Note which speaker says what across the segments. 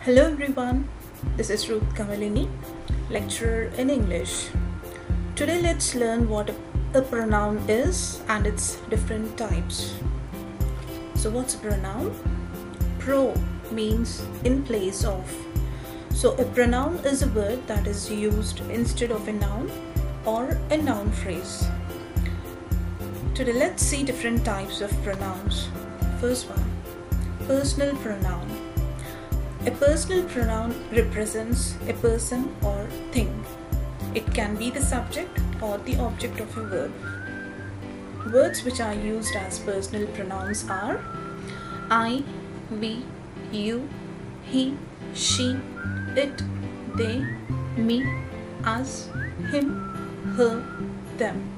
Speaker 1: Hello everyone, this is Ruth Kamalini, lecturer in English. Today let's learn what a pronoun is and its different types. So what's a pronoun? Pro means in place of. So a pronoun is a word that is used instead of a noun or a noun phrase. Today let's see different types of pronouns. First one, personal pronoun. A personal pronoun represents a person or thing. It can be the subject or the object of a verb. Words which are used as personal pronouns are I, we, you, he, she, it, they, me, us, him, her, them.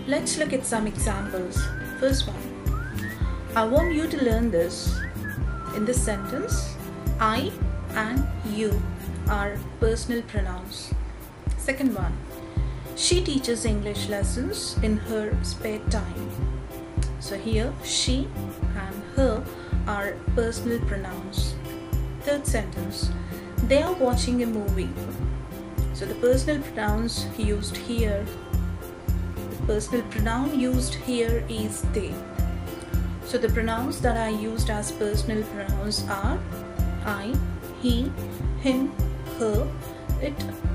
Speaker 1: Let's look at some examples. First one, I want you to learn this. In this sentence, I and you are personal pronouns. Second one, she teaches English lessons in her spare time. So here, she and her are personal pronouns. Third sentence, they are watching a movie. So the personal pronouns used here, the personal pronoun used here is they. So the pronouns that are used as personal pronouns are I, he, him, her, it,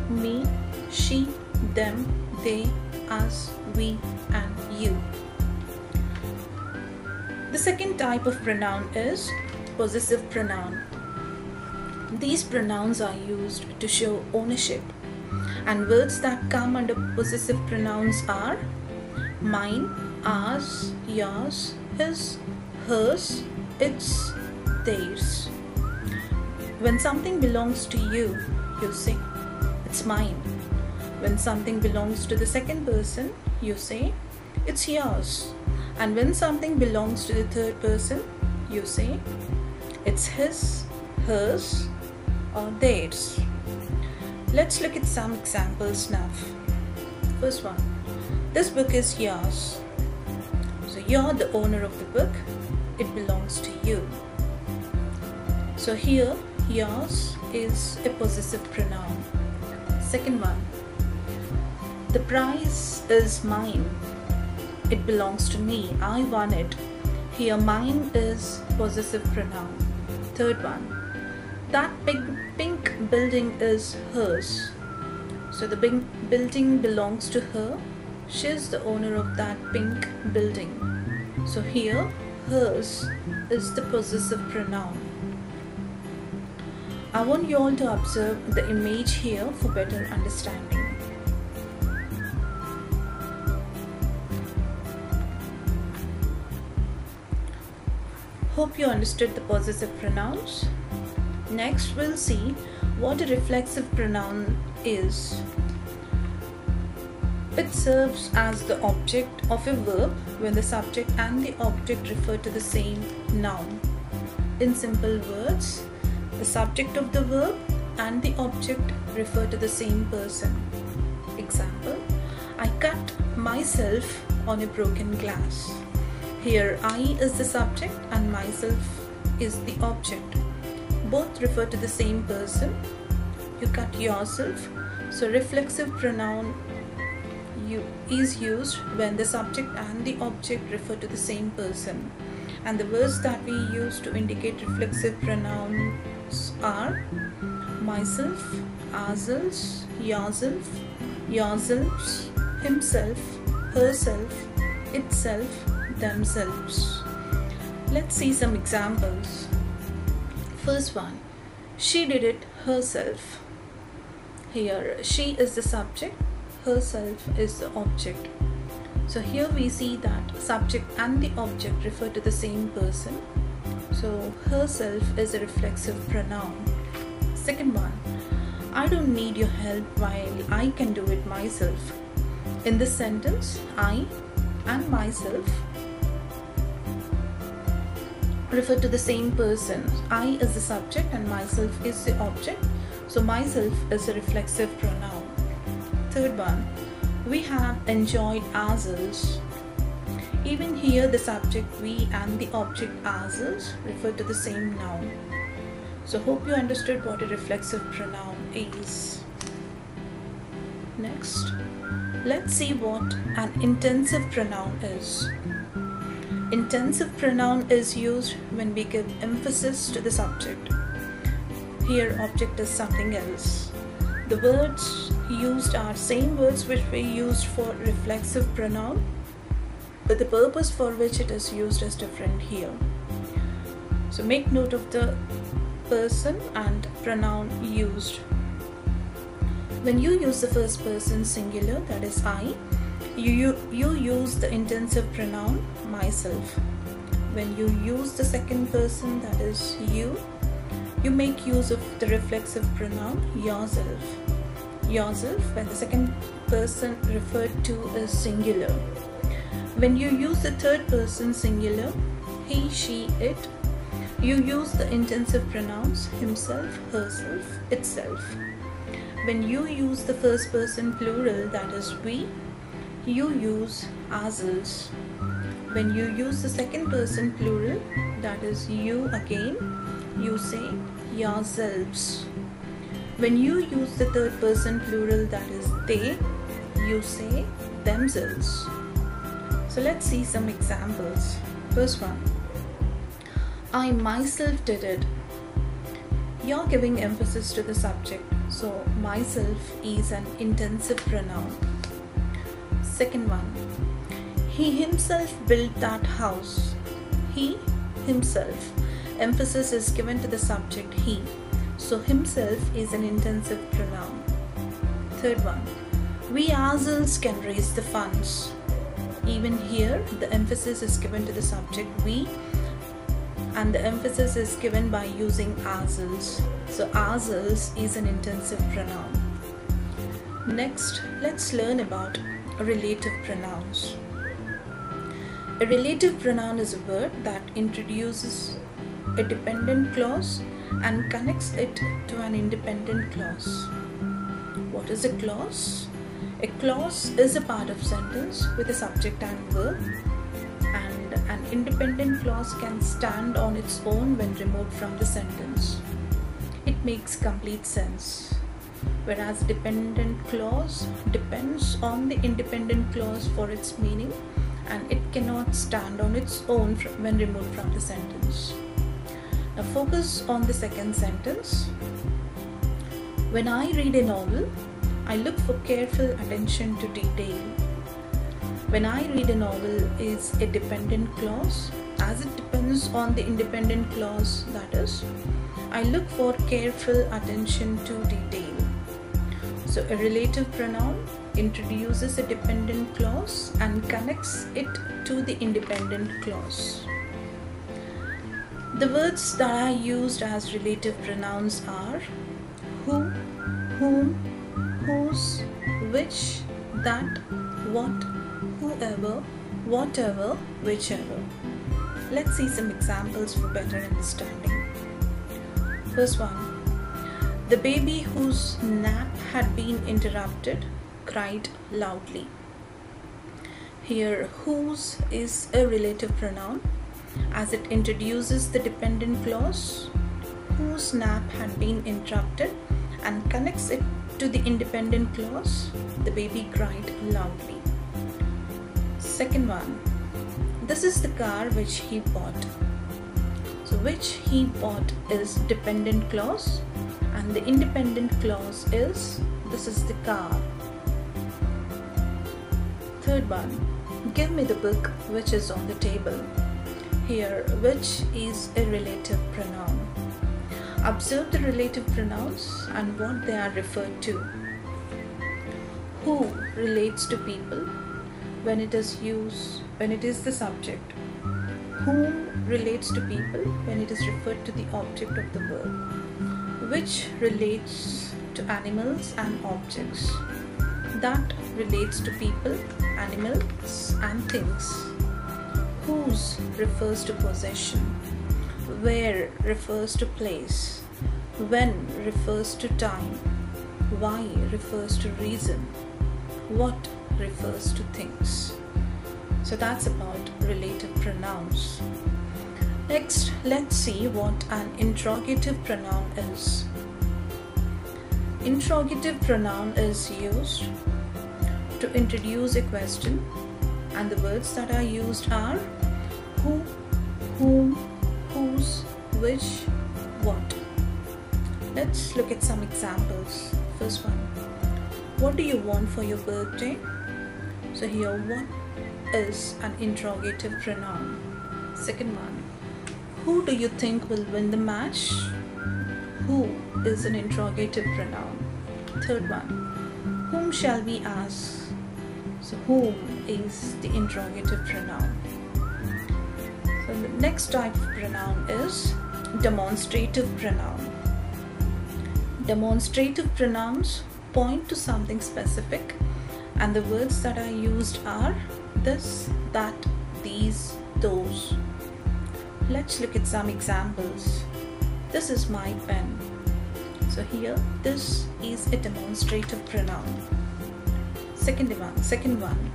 Speaker 1: me, she, them, they, us, we, and you. The second type of pronoun is possessive pronoun. These pronouns are used to show ownership, and words that come under possessive pronouns are mine, ours, yours, his, hers, its, theirs. When something belongs to you, you say, it's mine. When something belongs to the second person, you say, it's yours. And when something belongs to the third person, you say, it's his, hers, or theirs. Let's look at some examples now. First one, this book is yours. So you're the owner of the book, it belongs to you. So here, yours is a possessive pronoun. Second one, the prize is mine, it belongs to me, I won it. Here, mine is possessive pronoun. Third one, that big pink building is hers. So the big building belongs to her. She is the owner of that pink building. So here, hers is the possessive pronoun. I want you all to observe the image here for better understanding. Hope you understood the possessive pronouns. Next, we'll see what a reflexive pronoun is. It serves as the object of a verb when the subject and the object refer to the same noun. In simple words, the subject of the verb and the object refer to the same person. Example, I cut myself on a broken glass. Here, I is the subject and myself is the object. Both refer to the same person. You cut yourself. So reflexive pronoun is used when the subject and the object refer to the same person. And the words that we use to indicate reflexive pronouns are myself, ourselves, yourself, yourselves, himself, herself, itself, themselves. Let's see some examples. First one, she did it herself. Here, she is the subject, herself is the object. So here we see that subject and the object refer to the same person. So herself is a reflexive pronoun. Second one, I don't need your help while I can do it myself. In this sentence, I and myself refer to the same person. I is the subject and myself is the object. So myself is a reflexive pronoun. Third one, we have enjoyed ourselves. Even here the subject we and the object ourselves refer to the same noun. So hope you understood what a reflexive pronoun is. Next, let's see what an intensive pronoun is. Intensive pronoun is used when we give emphasis to the subject. Here object is something else. The words used are same words which we used for reflexive pronoun, but the purpose for which it is used is different here. So make note of the person and pronoun used. When you use the first person singular, that is I, you use the intensive pronoun myself. When you use the second person, that is you make use of the reflexive pronoun yourself. Yourself when the second person referred to is singular. When you use the third person singular, he, she, it, you use the intensive pronouns himself, herself, itself. When you use the first person plural, that is we, you use ourselves. When you use the second person plural, that is you again, you say yourselves. When you use the third person plural, that is they, you say themselves. So let's see some examples. First one, I myself did it. You're giving emphasis to the subject, so myself is an intensive pronoun. Second one, he himself built that house. He, himself. Emphasis is given to the subject he, so himself is an intensive pronoun. Third one, we ourselves can raise the funds. Even here the emphasis is given to the subject we, and the emphasis is given by using ourselves, so ourselves is an intensive pronoun. Next, let's learn about relative pronouns. A relative pronoun is a word that introduces a dependent clause and connects it to an independent clause. What is a clause? A clause is a part of sentence with a subject and verb, and an independent clause can stand on its own when removed from the sentence. It makes complete sense. Whereas dependent clause depends on the independent clause for its meaning, and it cannot stand on its own when removed from the sentence. Now focus on the second sentence. When I read a novel, I look for careful attention to detail. When I read a novel is a dependent clause, as it depends on the independent clause, that is, I look for careful attention to detail. So a relative pronoun introduces a dependent clause and connects it to the independent clause. The words that are used as relative pronouns are who, whom, whose, which, that, what, whoever, whatever, whichever. Let's see some examples for better understanding. First one, the baby whose nap had been interrupted cried loudly. Here, whose is a relative pronoun as it introduces the dependent clause whose nap had been interrupted and connects it to the independent clause the baby cried loudly. Second one, this is the car which he bought. So which he bought is dependent clause, and the independent clause is this is the car. Third one, give me the book which is on the table. Here, which is a relative pronoun. Observe the relative pronouns and what they are referred to. Who relates to people when it is the subject. Whom relates to people when it is referred to the object of the verb. Which relates to animals and objects. That relates to people, animals and things. Whose refers to possession. Where refers to place. When refers to time. Why refers to reason. What refers to things. So that's about relative pronouns. Next, let's see what an interrogative pronoun is. Interrogative pronoun is used to introduce a question, and the words that are used are who, whom, whose, which, what. Let's look at some examples. First one, what do you want for your birthday? So here, what is an interrogative pronoun? Second one, who do you think will win the match? Who is an interrogative pronoun. Third one, whom shall we ask? So whom is the interrogative pronoun. So the next type of pronoun is demonstrative pronoun. Demonstrative pronouns point to something specific, and the words that are used are this, that, these, those. Let's look at some examples. This is my pen. So here, this is a demonstrative pronoun. Second one,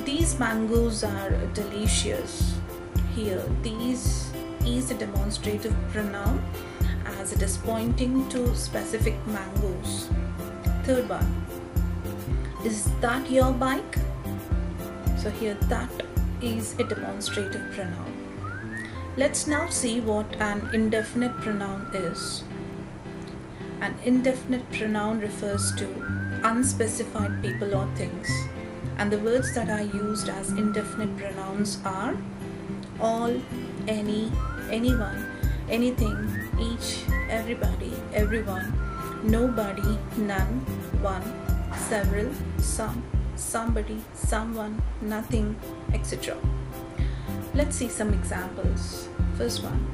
Speaker 1: these mangoes are delicious. Here, these is a demonstrative pronoun as it is pointing to specific mangoes. Third one, is that your bike? So here, that is a demonstrative pronoun. Let's now see what an indefinite pronoun is. An indefinite pronoun refers to unspecified people or things, and the words that are used as indefinite pronouns are all, any, anyone, anything, each, everybody, everyone, nobody, none, one, several, some, somebody, someone, nothing, etc. Let's see some examples. First one,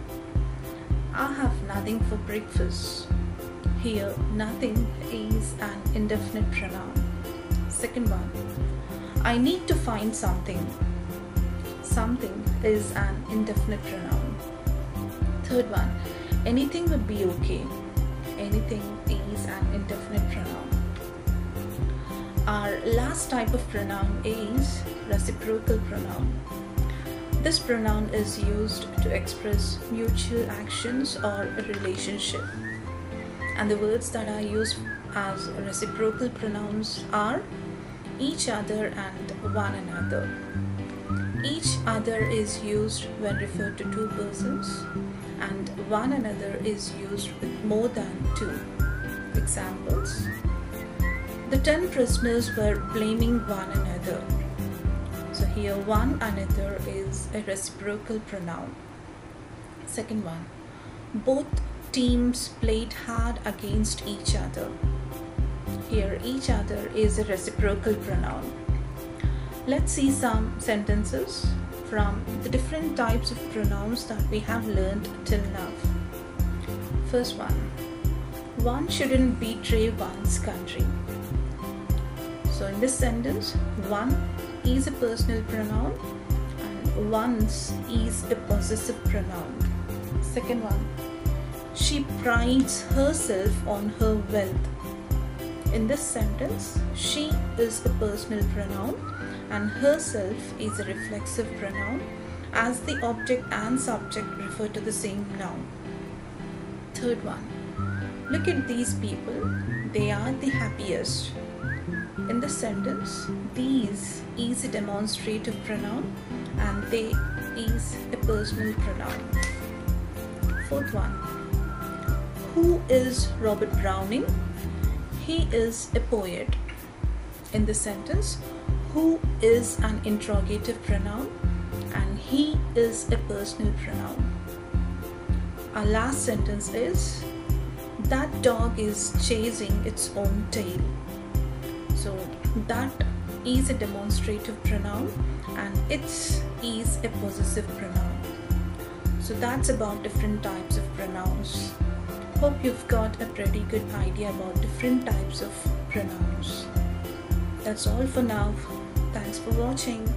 Speaker 1: I have nothing for breakfast. Here, nothing is an indefinite pronoun. Second one, I need to find something. Something is an indefinite pronoun. Third one, anything would be okay. Anything is an indefinite pronoun. Our last type of pronoun is reciprocal pronoun. This pronoun is used to express mutual actions or a relationship. And the words that are used as reciprocal pronouns are each other and one another. Each other is used when referred to two persons, and one another is used with more than two. Examples: the 10 prisoners were blaming one another. So here, one another is a reciprocal pronoun. Second one, both teams played hard against each other. Here, each other is a reciprocal pronoun. Let's see some sentences from the different types of pronouns that we have learned till now. First one shouldn't betray one's country. So in this sentence, one is a personal pronoun and one's is a possessive pronoun. Second one, she prides herself on her wealth. In this sentence, she is a personal pronoun and herself is a reflexive pronoun, as the object and subject refer to the same noun. Third one, look at these people, they are the happiest. In this sentence, these is a demonstrative pronoun and they is a personal pronoun. Fourth one, who is Robert Browning? He is a poet. In this sentence, who is an interrogative pronoun and he is a personal pronoun. Our last sentence is, that dog is chasing its own tail. So that is a demonstrative pronoun and its is a possessive pronoun. So that's about different types of pronouns. Hope you've got a pretty good idea about different types of pronouns. That's all for now. Thanks for watching.